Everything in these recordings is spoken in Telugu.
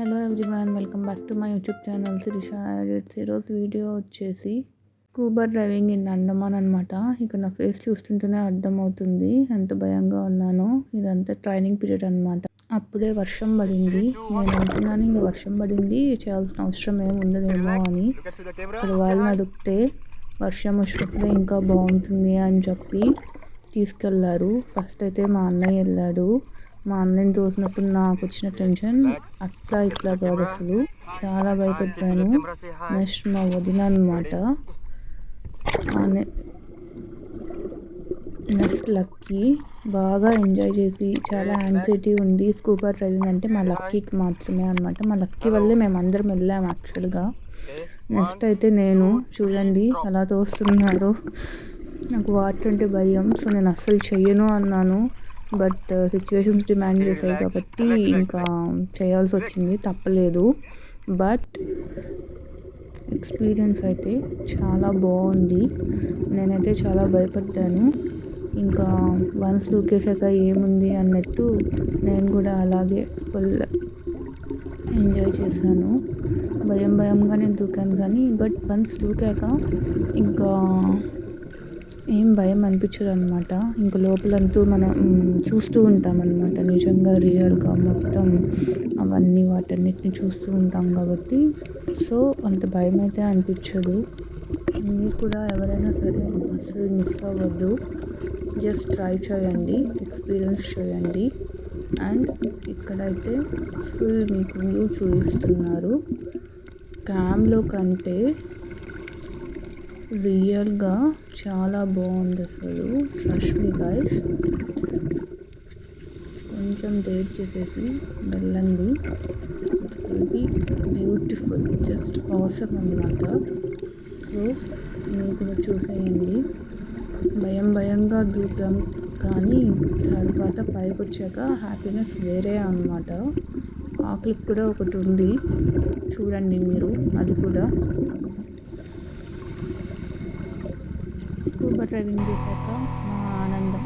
Hello everyone, welcome back to my YouTube channel Shirisha edits. ఈరోజు వీడియో వచ్చేసి స్కూబా డ్రైవింగ్ ఇన్ అండమాన్ అనమాట. ఇక నా ఫేస్ చూస్తుంటేనే అర్థమవుతుంది ఎంత భయంగా ఉన్నానో. ఇదంతా ట్రైనింగ్ పీరియడ్ అనమాట. అప్పుడే వర్షం పడింది. నేను అనుకున్నాను ఇంకా వర్షం పడింది చేయాల్సిన అవసరం ఏమి ఉండదేమో అని. ఇక్కడ వాళ్ళని అడిగితే వర్షం వచ్చినప్పుడే ఇంకా బాగుంటుంది అని చెప్పి తీసుకెళ్లారు. ఫస్ట్ అయితే మా అన్నయ్య వెళ్ళాడు. మా అన్నయ్యని చూసినప్పుడు నాకు వచ్చిన టెన్షన్ అట్లా ఇట్లా కాదు, అసలు చాలా భయపడ్డాను. నెక్స్ట్ మా వదిన అనమాట, నెక్స్ట్ లక్కీ. బాగా ఎంజాయ్ చేసి చాలా యాంగ్జైటీ ఉండి స్కూబా డ్రైవింగ్ అంటే మా లక్కీకి మాత్రమే అనమాట. మా లక్కీ వల్లే మేము అందరం వెళ్ళాము యాక్చువల్గా. నెక్స్ట్ అయితే నేను చూడండి ఎలా తోస్తున్నారు. నాకు వాటర్ అంటే భయం, సో నేను అస్సలు చెయ్యను అన్నాను. బట్ సిచ్యువేషన్స్ డిమాండ్ చేశాయి కాబట్టి ఇంకా చేయాల్సి వచ్చింది, తప్పలేదు. బట్ ఎక్స్పీరియన్స్ అయితే చాలా బాగుంది. నేనైతే చాలా భయపడ్డాను. ఇంకా వన్స్ దూకేసాక ఏముంది అన్నట్టు నేను కూడా అలాగే ఫుల్ ఎంజాయ్ చేశాను. భయంగానే దూకాను కానీ బట్ వన్స్ దూకాక ఇంకా ఏం భయం అనిపించదు అనమాట. ఇంకా లోపలంతా మనం చూస్తూ ఉంటాం అనమాట, నిజంగా రియల్గా మొత్తం అవన్నీ వాటన్నిటిని చూస్తూ ఉంటాం కాబట్టి సో అంత భయం అయితే అనిపించదు. మీరు కూడా ఎవరైనా సరే అసలు మిస్ అవ్వద్దు, జస్ట్ ట్రై చేయండి, ఎక్స్పీరియన్స్ చేయండి. అండ్ ఇక్కడైతే ఫుల్ మీకు వ్యూ చూపిస్తున్నారు. క్యామ్లో కంటే రియల్గా చాలా బాగుంది అసలు. ట్రస్ట్ మీ గైస్, కొంచెం డేట్ చేసేసి వెళ్ళండి. It will be beautiful, just awesome అన్నమాట. సో మీరు కూడా చూసేయండి. భయంగా దూకాం కానీ తర్వాత పైకి వచ్చాక హ్యాపీనెస్ వేరే అన్నమాట. ఆ క్లిప్ కూడా ఒకటి ఉంది, చూడండి మీరు అది కూడా. స్కూబా డ్రైవింగ్ చేశాక మా ఆనందం.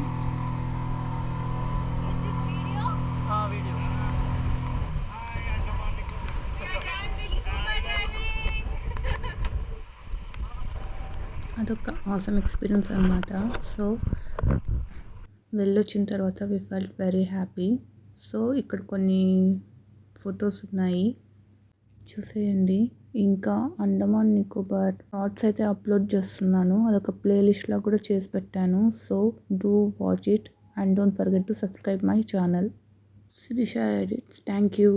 అదొక ఆసమ్ ఎక్స్పీరియన్స్ అనమాట. సో వెళ్ళొచ్చిన తర్వాత we felt very happy. So ఇక్కడ కొన్ని ఫొటోస్ ఉన్నాయి, చూసేయండి. ఇంకా అండమాన్ నికోబార్ షార్ట్స్ అయితే అప్లోడ్ చేస్తున్నాను, అదొక ప్లేలిస్ట్లో కూడా చేసి పెట్టాను. So do watch it and don't forget to subscribe my channel Shirisha edits. Thank you.